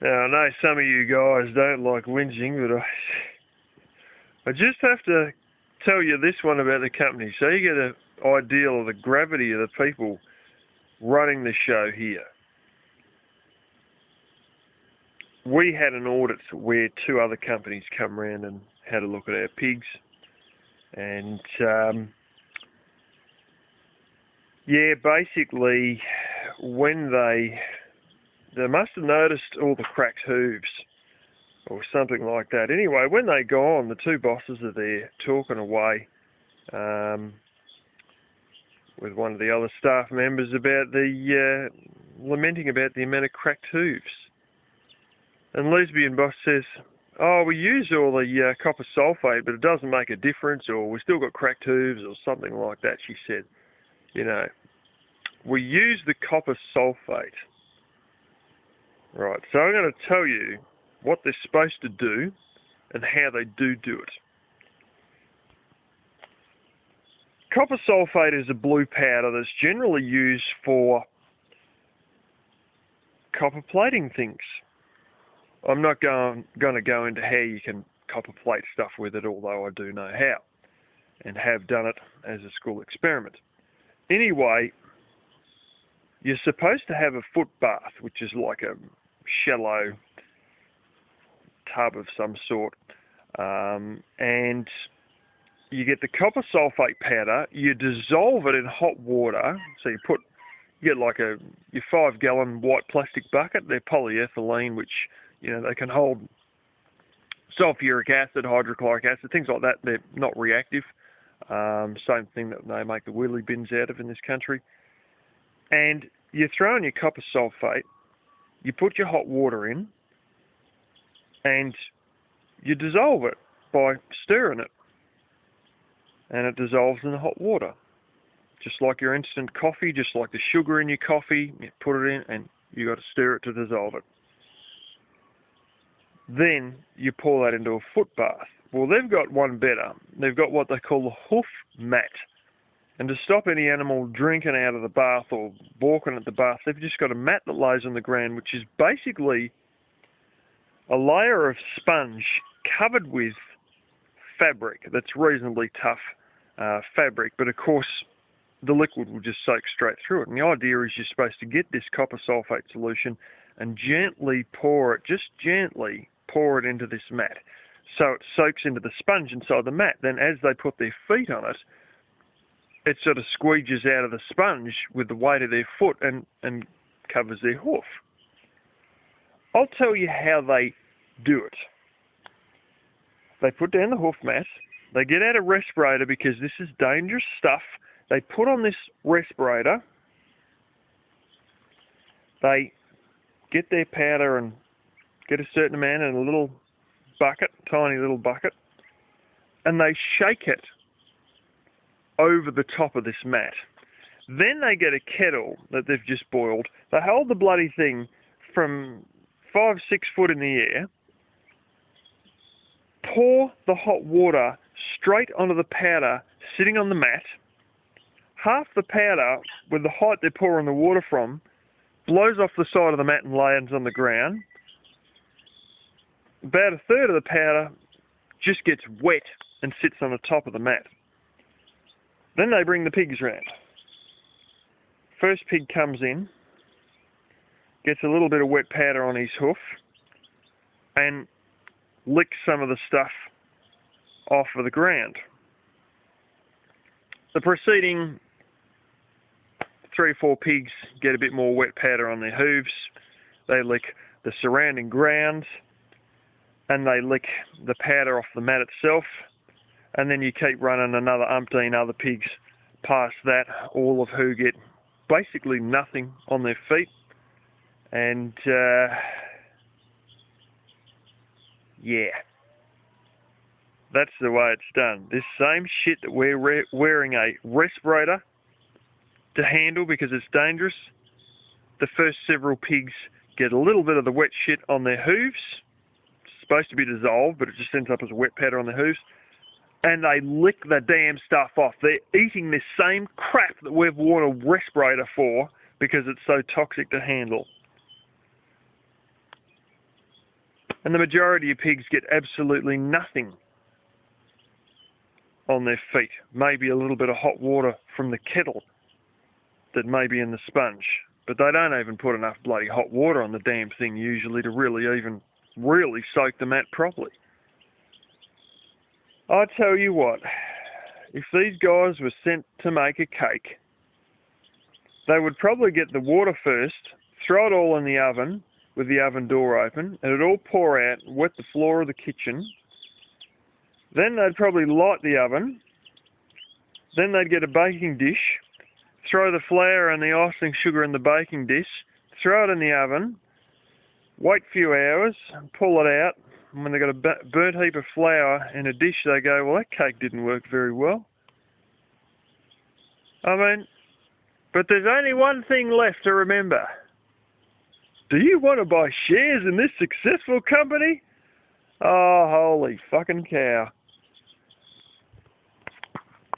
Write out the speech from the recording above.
Now, I know some of you guys don't like whinging, but I just have to tell you this one about the company so you get an idea of the gravity of the people running the show here. We had an audit where two other companies come around and had a look at our pigs, and basically when they must have noticed all the cracked hooves or something like that. Anyway, when they go on, the two bosses are there talking away with one of the other staff members about lamenting about the amount of cracked hooves. And lesbian boss says, "Oh, we use all the copper sulfate, but it doesn't make a difference, or we still got cracked hooves," or something like that, she said. You know, we use the copper sulfate. Right, so I'm going to tell you what they're supposed to do and how they do it. Copper sulfate is a blue powder that's generally used for copper plating things. I'm not going to go into how you can copper plate stuff with it, although I do know how and have done it as a school experiment. Anyway, you're supposed to have a foot bath, which is like a shallow tub of some sort, and you get the copper sulfate powder, you dissolve it in hot water, so you get like your 5-gallon white plastic bucket. They're polyethylene, which, you know, they can hold sulfuric acid, hydrochloric acid, things like that. They're not reactive. Same thing that they make the wheelie bins out of in this country. And you throw in your copper sulfate, you put your hot water in, and you dissolve it by stirring it. And it dissolves in the hot water. Just like your instant coffee, just like the sugar in your coffee, you put it in and you got to stir it to dissolve it. Then you pour that into a foot bath. Well, they've got one better. They've got what they call the hoof mat. And to stop any animal drinking out of the bath or walking at the bath, they've just got a mat that lays on the ground, which is basically a layer of sponge covered with fabric that's reasonably tough fabric, but of course the liquid will just soak straight through it. And the idea is you're supposed to get this copper sulfate solution and gently pour it into this mat so it soaks into the sponge inside the mat. Then as they put their feet on it, it sort of squeeges out of the sponge with the weight of their foot and covers their hoof. I'll tell you how they do it. They put down the hoof mat, they get out a respirator because this is dangerous stuff. They put on this respirator, they get their powder and get a certain amount in a little bucket, tiny little bucket, and they shake it over the top of this mat. Then they get a kettle that they've just boiled. They hold the bloody thing from 5-6 foot in the air, pour the hot water straight onto the powder sitting on the mat. Half the powder, with the height they're pouring the water from, blows off the side of the mat and lands on the ground. About a third of the powder just gets wet and sits on the top of the mat. Then they bring the pigs round. First pig comes in, gets a little bit of wet powder on his hoof, and licks some of the stuff off of the ground. The preceding 3 or 4 pigs get a bit more wet powder on their hooves. They lick the surrounding ground, and they lick the powder off the mat itself. And then you keep running another umpteen other pigs past that, all of who get basically nothing on their feet. And that's the way it's done. This same shit that we're wearing a respirator to handle because it's dangerous. The first several pigs get a little bit of the wet shit on their hooves. It's supposed to be dissolved, but it just ends up as a wet powder on their hooves. And they lick the damn stuff off. They're eating this same crap that we've worn a respirator for because it's so toxic to handle. And the majority of pigs get absolutely nothing on their feet. Maybe a little bit of hot water from the kettle that may be in the sponge. But they don't even put enough bloody hot water on the damn thing usually to really soak the mat properly. I tell you what, if these guys were sent to make a cake, they would probably get the water first, throw it all in the oven with the oven door open, and it'd all pour out and wet the floor of the kitchen. Then they'd probably light the oven. Then they'd get a baking dish, throw the flour and the icing sugar in the baking dish, throw it in the oven, wait a few hours, pull it out, and when they've got a burnt heap of flour in a dish, they go, well, that cake didn't work very well. I mean, but there's only one thing left to remember. Do you want to buy shares in this successful company? Oh, holy fucking cow.